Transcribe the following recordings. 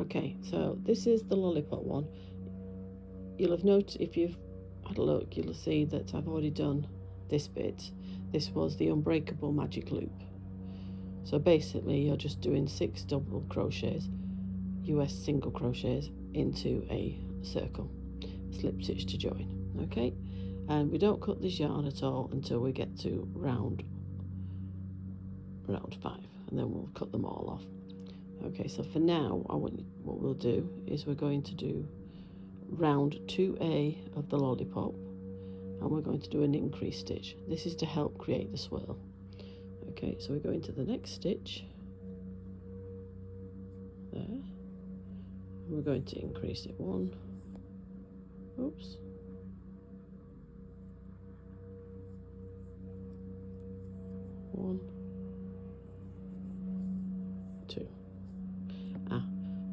Okay, so this is the Lollipop one. You'll have noticed, if you've had a look, you'll see that I've already done this bit. This was the unbreakable magic loop. So basically you're just doing 6 double crochets, US single crochets, into a circle, slip stitch to join. Okay, and we don't cut this yarn at all until we get to round 5, and then we'll cut them all off. Okay, so for now, what we'll do is we're going to do round 2A of the Lollipop, and we're going to do an increase stitch. This is to help create the swirl. Okay, so we go into the next stitch there, and we're going to increase it 1, 1, 2.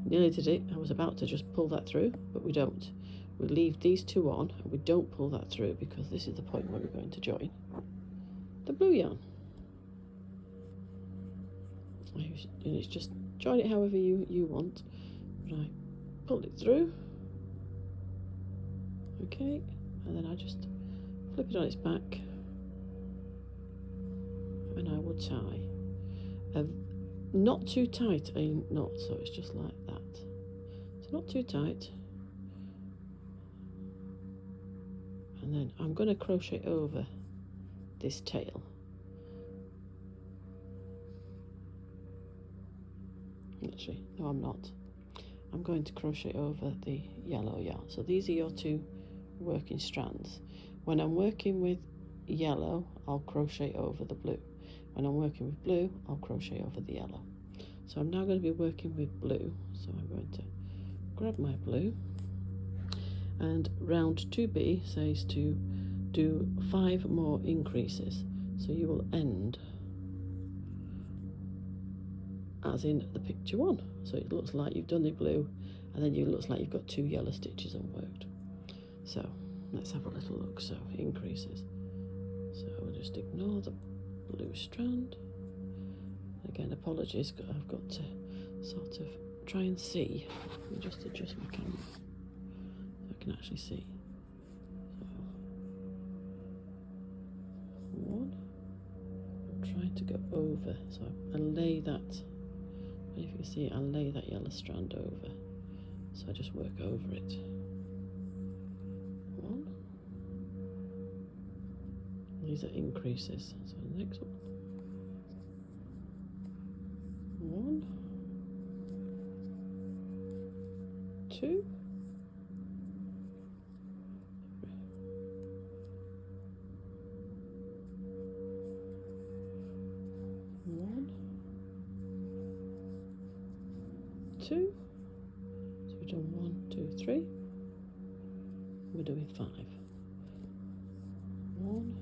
Nearly did it. I was about to just pull that through, but we don't. We leave these 2 on, and we don't pull that through because this is the point where we're going to join the blue yarn. And it's just join it however you want. But I pulled it through. Okay, and then I just flip it on its back, and I will tie not too tight a knot, so it's just like that. So not too tight. And then I'm going to crochet over this tail. Actually, no, I'm not. I'm going to crochet over the yellow yarn. So these are your 2 working strands. When I'm working with yellow, I'll crochet over the blue. When I'm working with blue, I'll crochet over the yellow. So I'm now going to be working with blue. So I'm going to grab my blue, and round 2B says to do 5 more increases. So you will end as in the picture 1. So it looks like you've done the blue, and then it looks like you've got 2 yellow stitches unworked. So let's have a little look. So increases. So we'll just ignore the blue strand. Again, apologies, I've got to sort of try and see. Let me just adjust my camera so I can actually see. So 1. I'm trying to go over, so I lay that. If you can see it, I lay that yellow strand over. So I just work over it. 1. These are increases. So the next one. 1, 2, 1, 2. So we've done 1, 2, 3. We're doing 5. 1,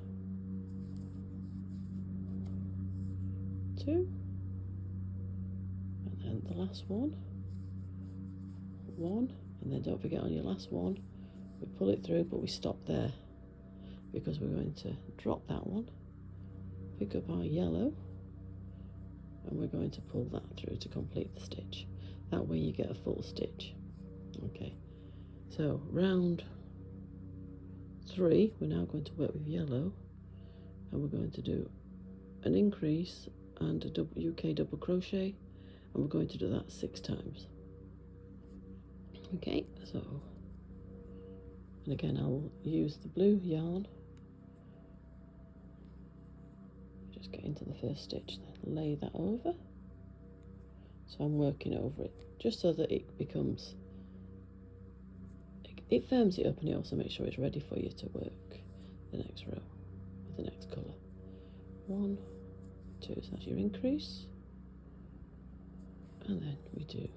2. And the last one, 1, and then don't forget on your last one, we pull it through, but we stop there because we're going to drop that one, pick up our yellow, and we're going to pull that through to complete the stitch. That way you get a full stitch. Okay, so round 3, we're now going to work with yellow, and we're going to do an increase and a UK double crochet, and we're going to do that 6 times. Okay, so, and again I'll use the blue yarn. Just get into the first stitch, then lay that over. So I'm working over it, just so that it becomes, it firms it up, and it also makes sure it's ready for you to work the next row with the next colour. 1, 2, so that's your increase. And then we do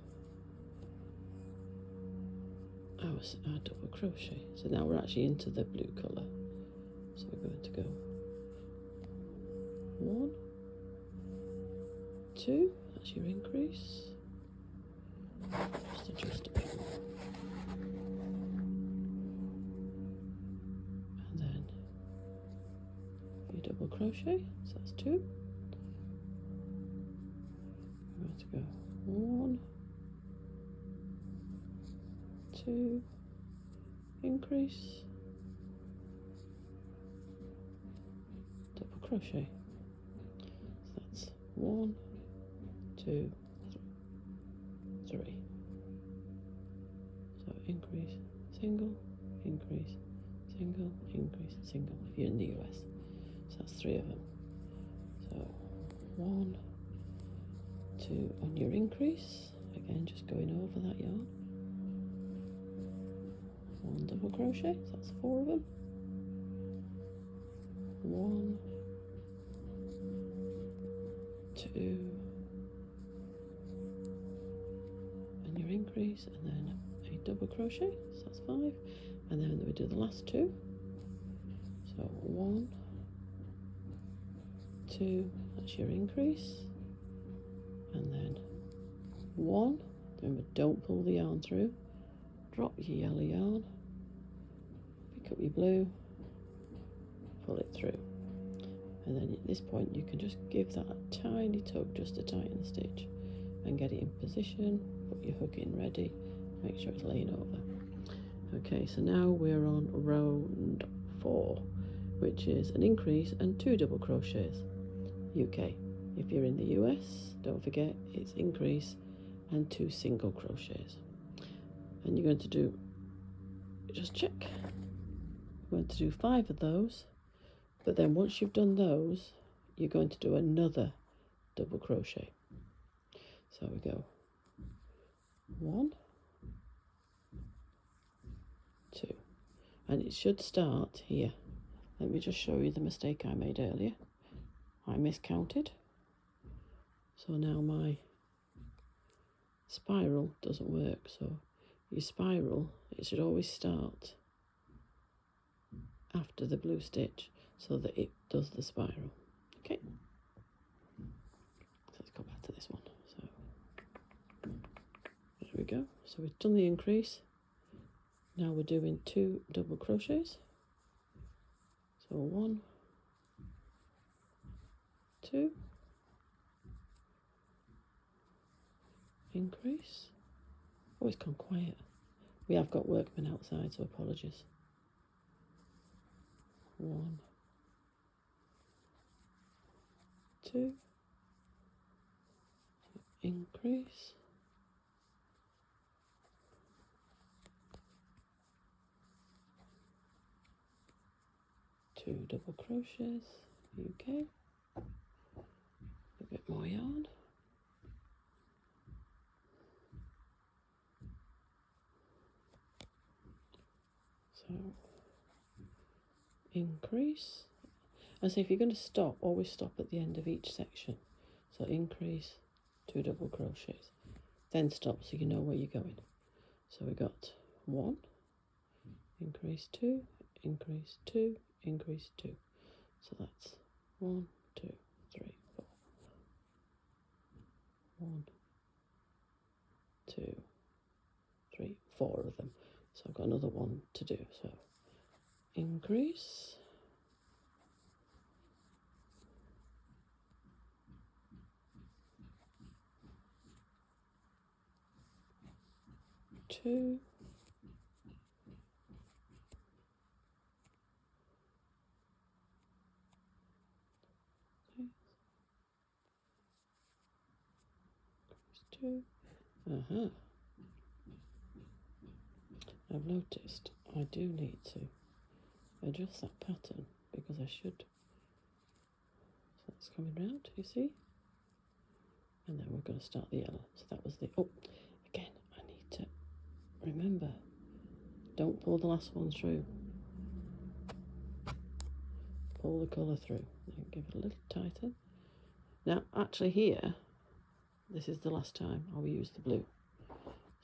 our double crochet. So now we're actually into the blue colour. So we're going to go 1, 2, that's your increase. Just adjust a bit more. And then your double crochet, so that's 2. We're going to go 1, 2, increase, double crochet. So that's 1, 2, 3. So increase, single, increase, single, increase, single if you're in the US. So that's 3 of them. So 1, 2 on your increase, again just going over that yarn. 1 double crochet, so that's 4 of them. 1, 2 and your increase, and then a double crochet, so that's 5, and then we do the last 2. So 1, 2, that's your increase, and then 1. Remember, don't pull the yarn through. Drop your yellow yarn, pick up your blue, pull it through, and then at this point you can just give that a tiny tug just to tighten the stitch and get it in position. Put your hook in ready, make sure it's laying over. Okay, so now we're on round 4, which is an increase and 2 double crochets. UK. If you're in the US, don't forget it's increase and 2 single crochets. And you're going to do, just check, you're going to do 5 of those, but then once you've done those, you're going to do another double crochet. So we go 1, 2, and it should start here. Let me just show you the mistake I made earlier. I miscounted, so now my spiral doesn't work. So your spiral, it should always start after the blue stitch so that it does the spiral. Okay, so let's go back to this one. So there we go. So we've done the increase. Now we're doing 2 double crochets. So 1, 2, increase. Oh, it's gone quiet. We have got workmen outside, so apologies. 1, 2, increase, 2 double crochets, UK, a bit more yarn, so increase, and so if you're going to stop, always stop at the end of each section. So increase, 2 double crochets, then stop so you know where you're going. So we got 1, increase 2, increase 2, increase 2. So that's 1, 2, 3, 4. 1, 2, 3, 4 of them. So I've got another one to do. So increase, 2, increase 2. I've noticed I do need to adjust that pattern because I should. So that's coming round, you see? And then we're going to start the yellow. So that was the, oh, again, I need to remember, don't pull the last one through. Pull the colour through. Then give it a little tighten. Now, actually here, this is the last time I will use the blue.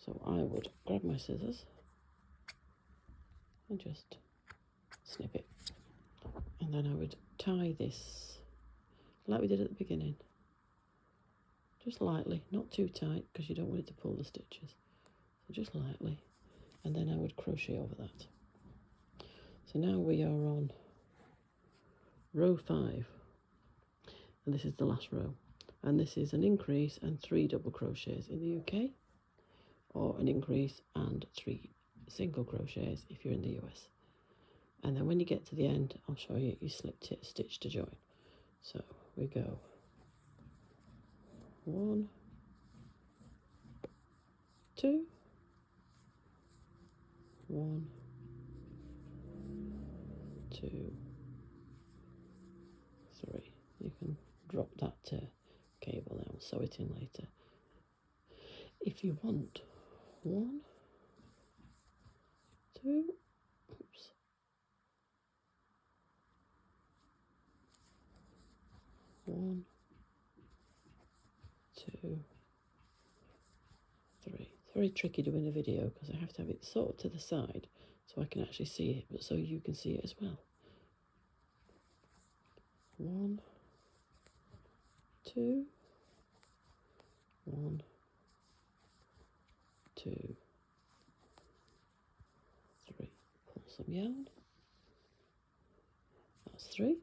So I would grab my scissors and just snip it. And then I would tie this like we did at the beginning. Just lightly, not too tight because you don't want it to pull the stitches. So just lightly. And then I would crochet over that. So now we are on row 5. And this is the last row. And this is an increase and 3 double crochets in the UK. Or an increase and 3 single crochets if you're in the US. And then when you get to the end, I'll show you, you slip stitch to join. So we go 1, 2, 1, 2, 3. You can drop that cable now and sew it in later. If you want 1, 2, oops, 1, 2, 3. It's very tricky doing a video because I have to have it sort of to the side so I can actually see it, but so you can see it as well. 1, 2, 1, 2, 3. Pull some yarn. That's 3.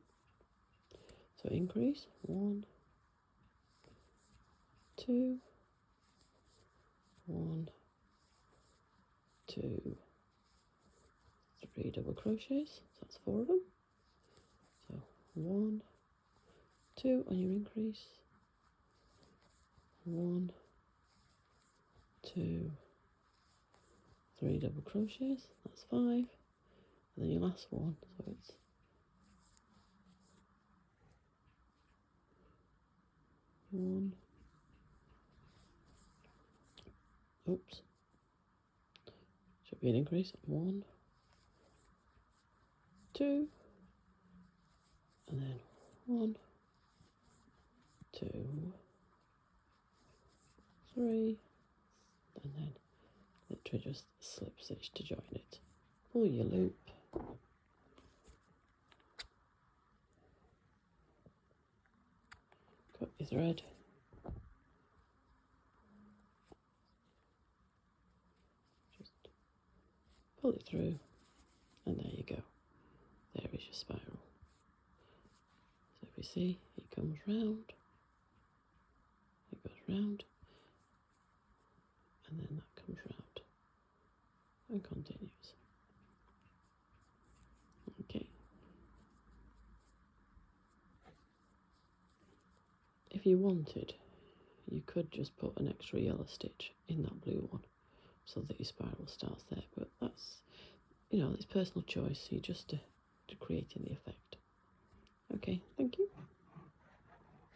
So increase 1, 2, 1, 2, 3 double crochets. So that's 4 of them. So 1, 2 on your increase. 1, 2, 3 double crochets. That's 5. And then your last one. So it's 1. Oops. Should be an increase. 1, 2, and then 1, 2, 3, and then literally just slip stitch to join it. Pull your loop. Cut your thread. Just pull it through, and there you go. There is your spiral. So if you see, it comes round, it goes round, and then that comes round and continues. Okay. If you wanted, you could just put an extra yellow stitch in that blue one so that your spiral starts there, but that's, you know, it's personal choice. You just to creating the effect. Okay, thank you.